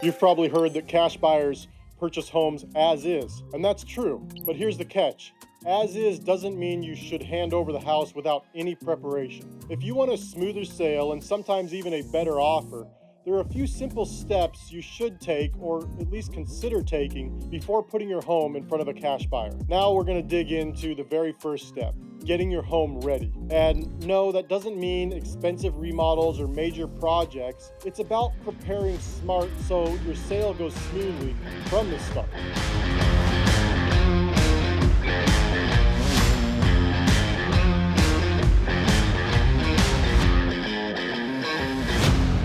You've probably heard that cash buyers purchase homes as is, and that's true. But here's the catch. As is doesn't mean you should hand over the house without any preparation. If you want a smoother sale and sometimes even a better offer, there are a few simple steps you should take, or at least consider taking, before putting your home in front of a cash buyer. Now we're going to dig into the very first step, getting your home ready. And no, that doesn't mean expensive remodels or major projects. It's about preparing smart so your sale goes smoothly from the start.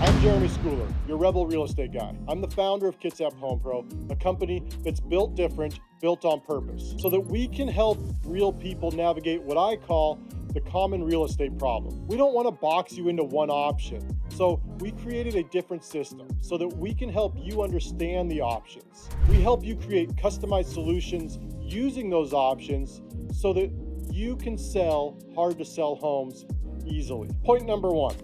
I'm Jeremy Schooler, your Rebel real estate guy. I'm the founder of Kitsap Home Pro, a company that's built different, built on purpose, so that we can help real people navigate what I call the common real estate problem. We don't want to box you into one option, so we created a different system so that we can help you understand the options. We help you create customized solutions using those options so that you can sell hard to sell homes easily. Point number one.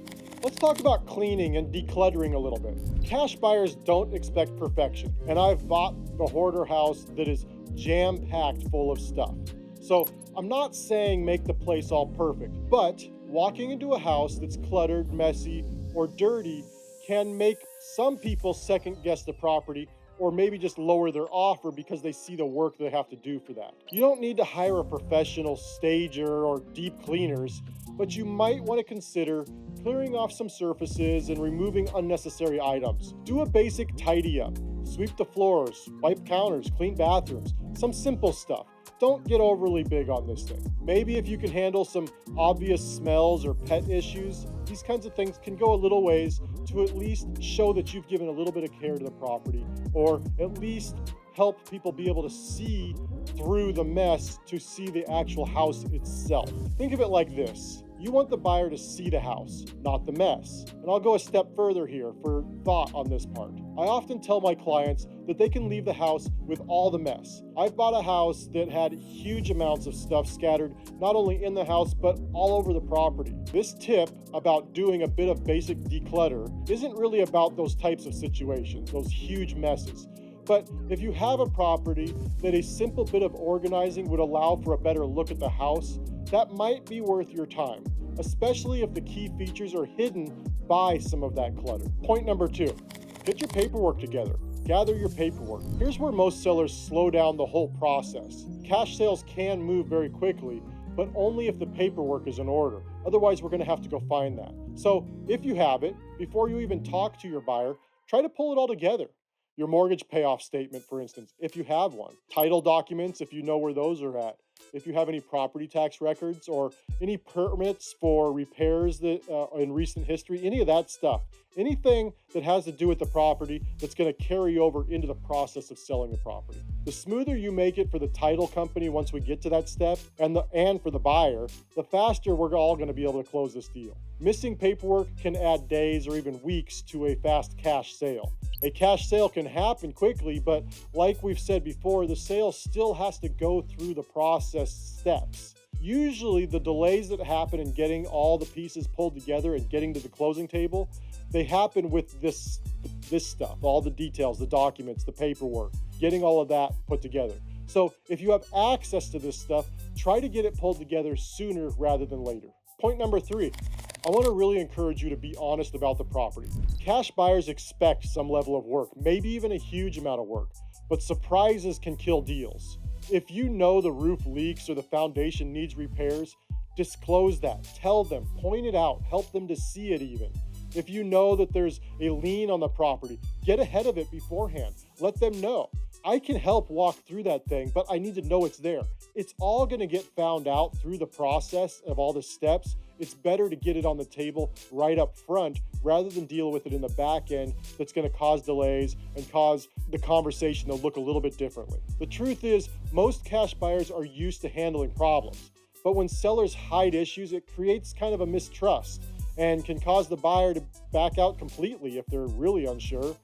Let's talk about cleaning and decluttering a little bit. Cash buyers don't expect perfection, and I've bought the hoarder house that is jam-packed full of stuff. So I'm not saying make the place all perfect, but walking into a house that's cluttered, messy, or dirty can make some people second guess the property, or maybe just lower their offer because they see the work they have to do for that. You don't need to hire a professional stager or deep cleaners, but you might want to consider clearing off some surfaces and removing unnecessary items. Do a basic tidy up. Sweep the floors, wipe counters, clean bathrooms, some simple stuff. Don't get overly big on this thing. Maybe if you can handle some obvious smells or pet issues, these kinds of things can go a little ways to at least show that you've given a little bit of care to the property, or at least help people be able to see through the mess to see the actual house itself. Think of it like this. You want the buyer to see the house, not the mess. And I'll go a step further here for thought on this part. I often tell my clients that they can leave the house with all the mess. I've bought a house that had huge amounts of stuff scattered, not only in the house, but all over the property. This tip about doing a bit of basic declutter isn't really about those types of situations, those huge messes. But if you have a property that a simple bit of organizing would allow for a better look at the house, that might be worth your time, especially if the key features are hidden by some of that clutter. Point number two, get your paperwork together. Gather your paperwork. Here's where most sellers slow down the whole process. Cash sales can move very quickly, but only if the paperwork is in order. Otherwise, we're going to have to go find that. So if you have it, before you even talk to your buyer, try to pull it all together. Your mortgage payoff statement, for instance, if you have one. Title documents, if you know where those are at. If you have any property tax records or any permits for repairs that in recent history, any of that stuff. Anything that has to do with the property that's going to carry over into the process of selling the property. The smoother you make it for the title company once we get to that step, and for the buyer, the faster we're all going to be able to close this deal. Missing paperwork can add days or even weeks to a fast cash sale. A cash sale can happen quickly, but like we've said before, the sale still has to go through the process steps. Usually the delays that happen in getting all the pieces pulled together and getting to the closing table, they happen with this stuff, all the details, the documents, the paperwork, getting all of that put together. So if you have access to this stuff, try to get it pulled together sooner rather than later. Point number three, I want to really encourage you to be honest about the property. Cash buyers expect some level of work, maybe even a huge amount of work, but surprises can kill deals. If you know the roof leaks or the foundation needs repairs, disclose that, tell them, point it out, help them to see it even. If you know that there's a lien on the property, get ahead of it beforehand. Let them know. I can help walk through that thing, but I need to know it's there. It's all going to get found out through the process of all the steps. It's better to get it on the table right up front rather than deal with it in the back end that's going to cause delays and cause the conversation to look a little bit differently. The truth is, most cash buyers are used to handling problems, but when sellers hide issues, it creates kind of a mistrust and can cause the buyer to back out completely if they're really unsure.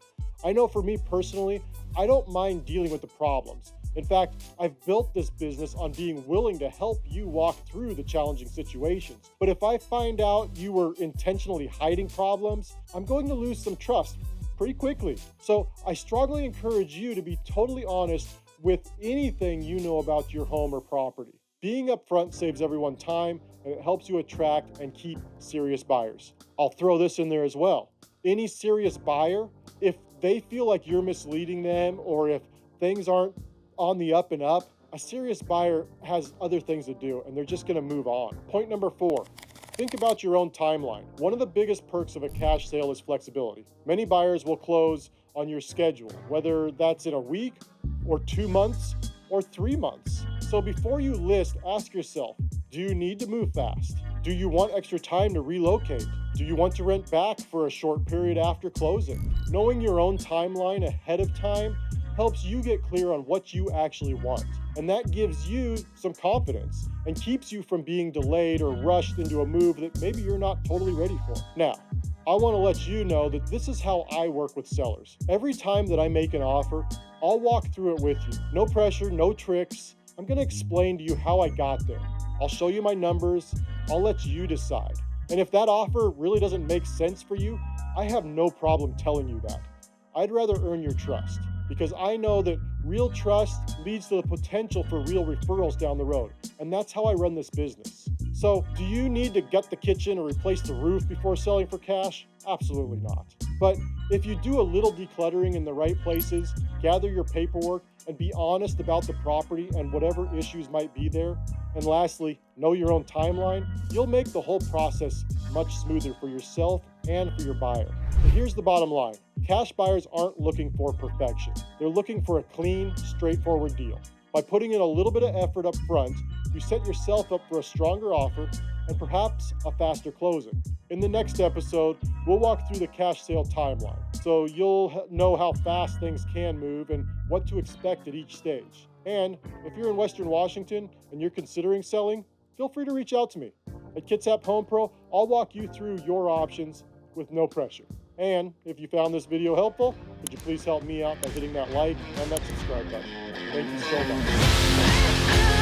I know for me personally, I don't mind dealing with the problems. In fact, I've built this business on being willing to help you walk through the challenging situations. But if I find out you were intentionally hiding problems, I'm going to lose some trust. pretty quickly. So I strongly encourage you to be totally honest with anything you know about your home or property. Being upfront saves everyone time, and it helps you attract and keep serious buyers. I'll throw this in there as well. Any serious buyer, if they feel like you're misleading them or if things aren't on the up and up, a serious buyer has other things to do and they're just going to move on. Point number 4. Think about your own timeline. One of the biggest perks of a cash sale is flexibility. Many buyers will close on your schedule, whether that's in a week or 2 months or 3 months. So before you list, ask yourself, do you need to move fast? Do you want extra time to relocate? Do you want to rent back for a short period after closing? Knowing your own timeline ahead of time helps you get clear on what you actually want. And that gives you some confidence and keeps you from being delayed or rushed into a move that maybe you're not totally ready for. Now, I want to let you know that this is how I work with sellers. Every time that I make an offer, I'll walk through it with you. No pressure, no tricks. I'm going to explain to you how I got there. I'll show you my numbers. I'll let you decide. And if that offer really doesn't make sense for you, I have no problem telling you that. I'd rather earn your trust because I know that real trust leads to the potential for real referrals down the road. And that's how I run this business. So, do you need to gut the kitchen or replace the roof before selling for cash? Absolutely not. But if you do a little decluttering in the right places, gather your paperwork, and be honest about the property and whatever issues might be there, and lastly, know your own timeline, you'll make the whole process much smoother for yourself and for your buyer. So here's the bottom line. Cash buyers aren't looking for perfection. They're looking for a clean, straightforward deal. By putting in a little bit of effort up front, you set yourself up for a stronger offer and perhaps a faster closing. In the next episode, we'll walk through the cash sale timeline, so you'll know how fast things can move and what to expect at each stage. And if you're in Western Washington and you're considering selling, feel free to reach out to me. At Kitsap Home Pro, I'll walk you through your options with no pressure. And if you found this video helpful, could you please help me out by hitting that like and that subscribe button? Thank you so much.